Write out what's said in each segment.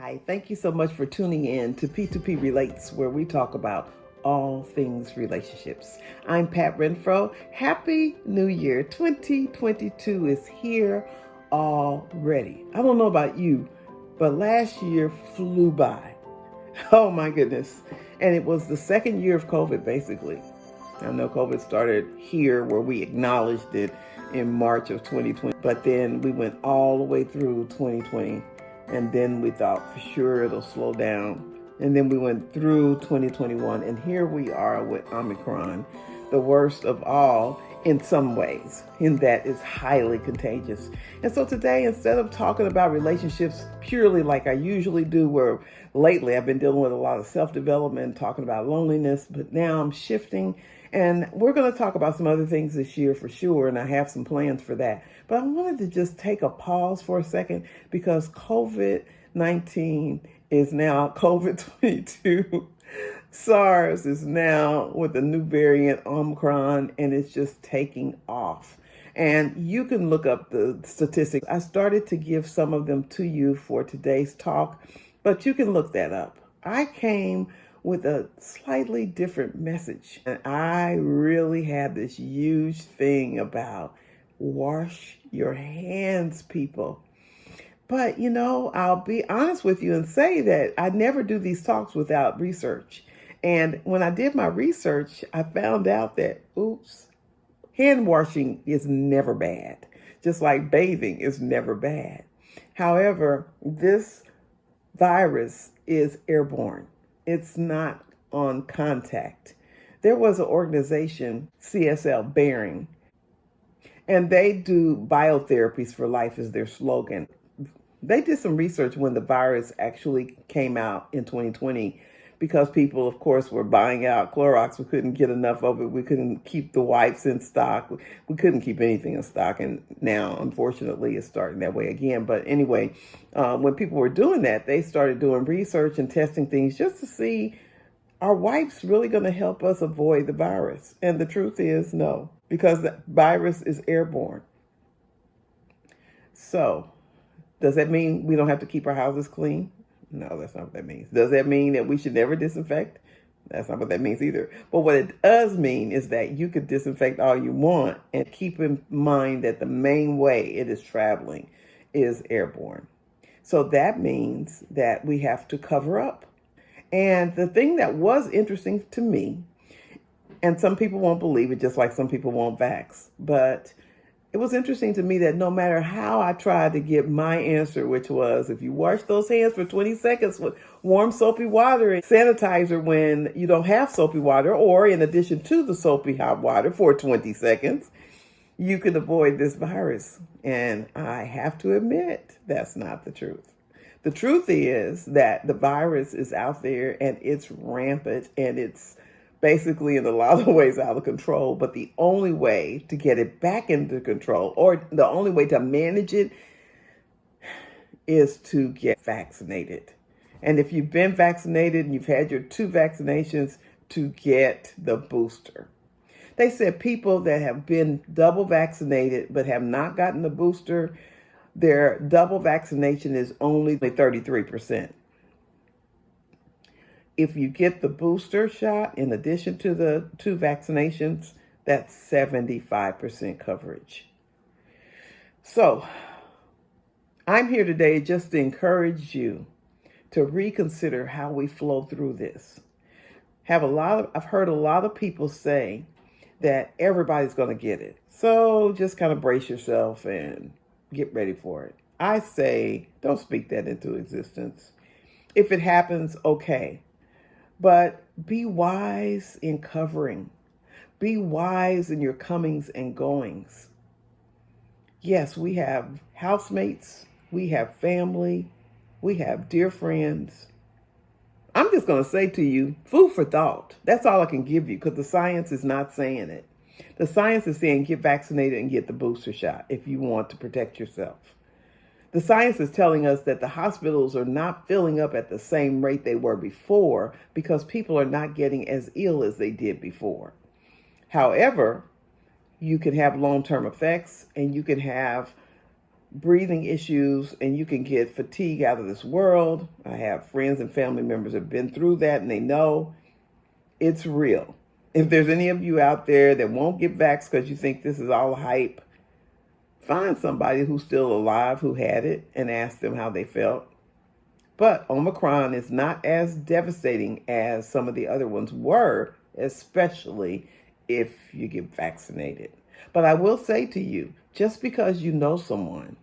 Hi, thank you so much for tuning in to P2P Relates, where we talk about all things relationships. I'm Pat Renfro. Happy New Year. 2022 is here already. I don't know about you, but last year flew by. Oh my goodness. And it was the second year of COVID, basically. I know COVID started here where we acknowledged it in March of 2020, but then we went all the way through 2020. And then we thought for sure it'll slow down. And then we went through 2021. And here we are with Omicron, the worst of all in some ways, in that it's highly contagious. And so today, instead of talking about relationships purely like I usually do, where lately I've been dealing with a lot of self-development, talking about loneliness, but now I'm shifting. And we're going to talk about some other things this year for sure, and I have some plans for that. But I wanted to just take a pause for a second because COVID-19 is now COVID-22. SARS is now with the new variant Omicron, and it's just taking off. And you can look up the statistics. I started to give some of them to you for today's talk, but you can look that up. I came with a slightly different message. And I really have this huge thing about wash your hands, people. But, I'll be honest with you and say that I never do these talks without research. And when I did my research, I found out that, hand washing is never bad. Just like bathing is never bad. However, this virus is airborne. It's not on contact. There was an organization, CSL Behring, and they do biotherapies for life is their slogan. They did some research when the virus actually came out in 2020 because people, of course, were buying out Clorox. We couldn't get enough of it. We couldn't keep the wipes in stock. We couldn't keep anything in stock. And now, unfortunately, it's starting that way again. But anyway, when people were doing that, they started doing research and testing things just to see, are wipes really going to help us avoid the virus? And the truth is no, because the virus is airborne. So does that mean we don't have to keep our houses clean? No, that's not what that means. Does that mean that we should never disinfect? That's not what that means either. But what it does mean is that you could disinfect all you want and keep in mind that the main way it is traveling is airborne. So that means that we have to cover up. And the thing that was interesting to me, and some people won't believe it, just like some people won't vax, but it was interesting to me that no matter how I tried to get my answer, which was if you wash those hands for 20 seconds with warm soapy water and sanitizer when you don't have soapy water, or in addition to the soapy hot water for 20 seconds, you can avoid this virus. And I have to admit, that's not the truth. The truth is that the virus is out there and it's rampant and it's basically in a lot of ways out of control, but the only way to get it back into control, or the only way to manage it, is to get vaccinated. And if you've been vaccinated and you've had your 2 vaccinations, to get the booster. They said people that have been double vaccinated but have not gotten the booster, their double vaccination is only 33%. If you get the booster shot, in addition to the 2 vaccinations, that's 75% coverage. So I'm here today just to encourage you to reconsider how we flow through this. I've heard a lot of people say that everybody's going to get it. So just kind of brace yourself and get ready for it. I say, don't speak that into existence. If it happens, okay. But be wise in covering. Be wise in your comings and goings. Yes, we have housemates. We have family. We have dear friends. I'm just going to say to you, food for thought. That's all I can give you because the science is not saying it. The science is saying get vaccinated and get the booster shot if you want to protect yourself. The science is telling us that the hospitals are not filling up at the same rate they were before because people are not getting as ill as they did before. However, you can have long-term effects and you can have breathing issues, and you can get fatigue out of this world. I have friends and family members that have been through that, and they know it's real. If there's any of you out there that won't get vaxxed because you think this is all hype, find somebody who's still alive who had it and ask them how they felt. But Omicron is not as devastating as some of the other ones were, especially if you get vaccinated. But I will say to you, just because you know someone,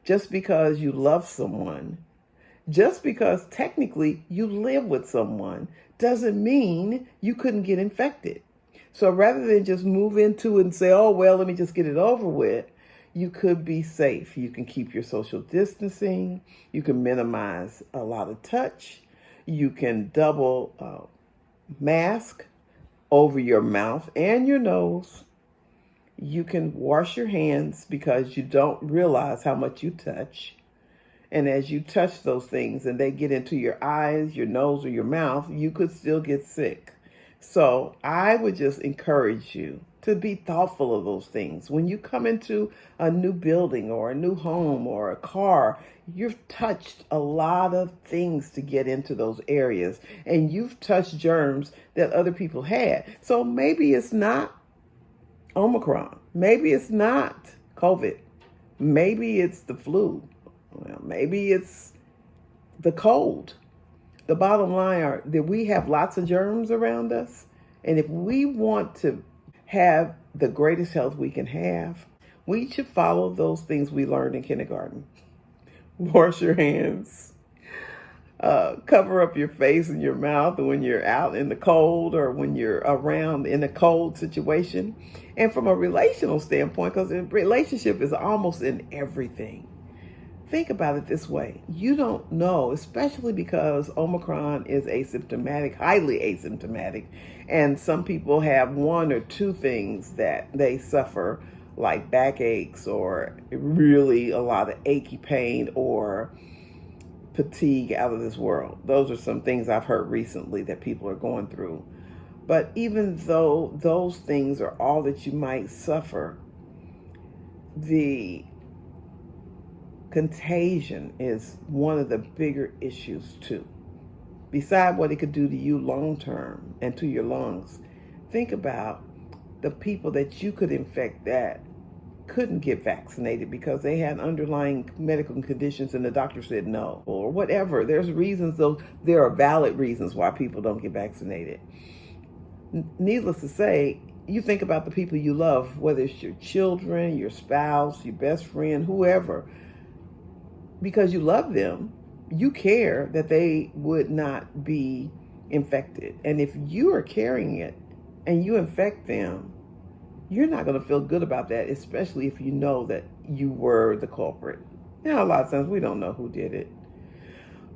just because you love someone, just because technically you live with someone, doesn't mean you couldn't get infected. So rather than just move into it and say, oh, well, let me just get it over with, you could be safe. You can keep your social distancing. You can minimize a lot of touch. You can double mask over your mouth and your nose. You can wash your hands because you don't realize how much you touch. And as you touch those things and they get into your eyes, your nose, or your mouth, you could still get sick. So I would just encourage you to be thoughtful of those things. When you come into a new building or a new home or a car, you've touched a lot of things to get into those areas, and you've touched germs that other people had. So maybe it's not Omicron. Maybe it's not COVID. Maybe it's the flu. Well, maybe it's the cold. The bottom line are that we have lots of germs around us. And if we want to have the greatest health we can have, we should follow those things we learned in kindergarten. Wash your hands. Cover up your face and your mouth when you're out in the cold or when you're around in a cold situation. And from a relational standpoint, because a relationship is almost in everything. Think about it this way. You don't know, especially because Omicron is asymptomatic, highly asymptomatic, and some people have one or two things that they suffer, like backaches or really a lot of achy pain or fatigue out of this world. Those are some things I've heard recently that people are going through. But even though those things are all that you might suffer, the contagion is one of the bigger issues too. Beside what it could do to you long term and to your lungs, think about the people that you could infect that couldn't get vaccinated because they had underlying medical conditions and the doctor said no, or whatever. There's reasons, though, there are valid reasons why people don't get vaccinated. Needless to say, you think about the people you love, whether it's your children, your spouse, your best friend, whoever. Because you love them, you care that they would not be infected. And if you are carrying it and you infect them, you're not going to feel good about that, especially if you know that you were the culprit. Now, a lot of times we don't know who did it.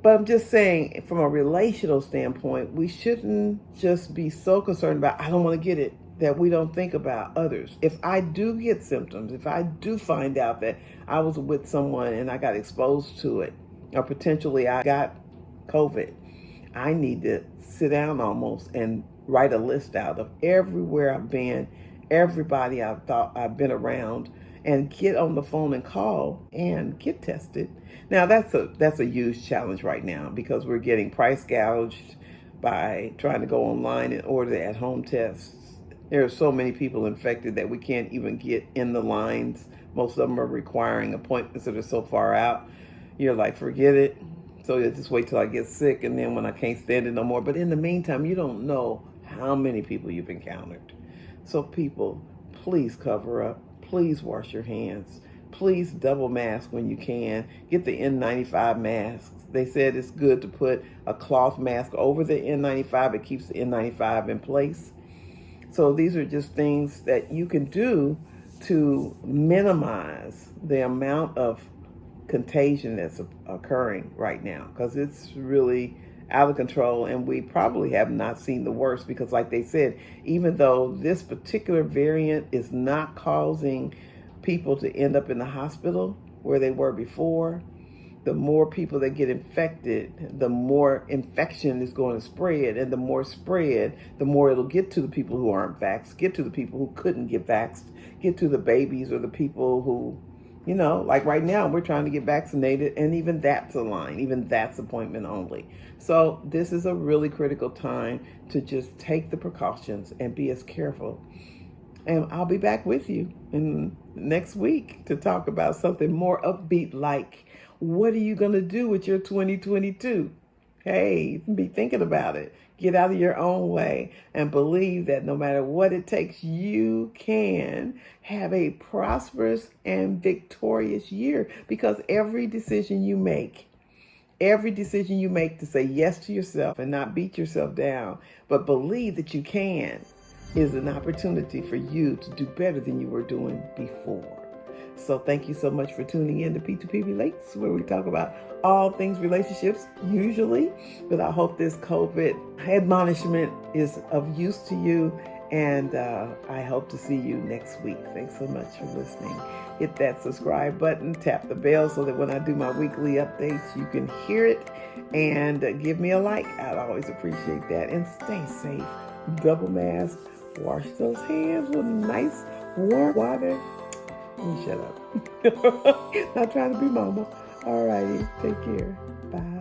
But I'm just saying, from a relational standpoint, we shouldn't just be so concerned about, I don't want to get it, that we don't think about others. If I do get symptoms, if I do find out that I was with someone and I got exposed to it, or potentially I got COVID, I need to sit down almost and write a list out of everywhere I've been, everybody I've thought I've been around, and get on the phone and call and get tested. Now that's a huge challenge right now because we're getting price gouged by trying to go online and order the at-home tests. There are so many people infected that we can't even get in the lines. Most of them are requiring appointments that are so far out. You're like, forget it. So you just wait till I get sick, and then when I can't stand it no more. But in the meantime, you don't know how many people you've encountered. So people, please cover up. Please wash your hands. Please double mask when you can. Get the N95 masks. They said it's good to put a cloth mask over the N95. It keeps the N95 in place. So these are just things that you can do to minimize the amount of contagion that's occurring right now, because it's really out of control, and we probably have not seen the worst, because like they said, even though this particular variant is not causing people to end up in the hospital where they were before, the more people that get infected, the more infection is going to spread, and the more spread, the more it'll get to the people who aren't vaxxed, get to the people who couldn't get vaxxed, get to the babies or the people who Like right now, we're trying to get vaccinated, and even that's a line, even that's appointment only. So this is a really critical time to just take the precautions and be as careful. And I'll be back with you in next week to talk about something more upbeat, like what are you going to do with your 2022? Hey, be thinking about it. Get out of your own way and believe that no matter what it takes, you can have a prosperous and victorious year, because every decision you make to say yes to yourself and not beat yourself down, but believe that you can, is an opportunity for you to do better than you were doing before. So thank you so much for tuning in to P2P Relates, where we talk about all things relationships, usually. But I hope this COVID admonishment is of use to you, and I hope to see you next week. Thanks so much for listening. Hit that subscribe button, tap the bell so that when I do my weekly updates, you can hear it, and give me a like. I'd always appreciate that. And stay safe. Double mask. Wash those hands with nice warm water. And shut up. Not trying to be mama. All righty. Take care. Bye.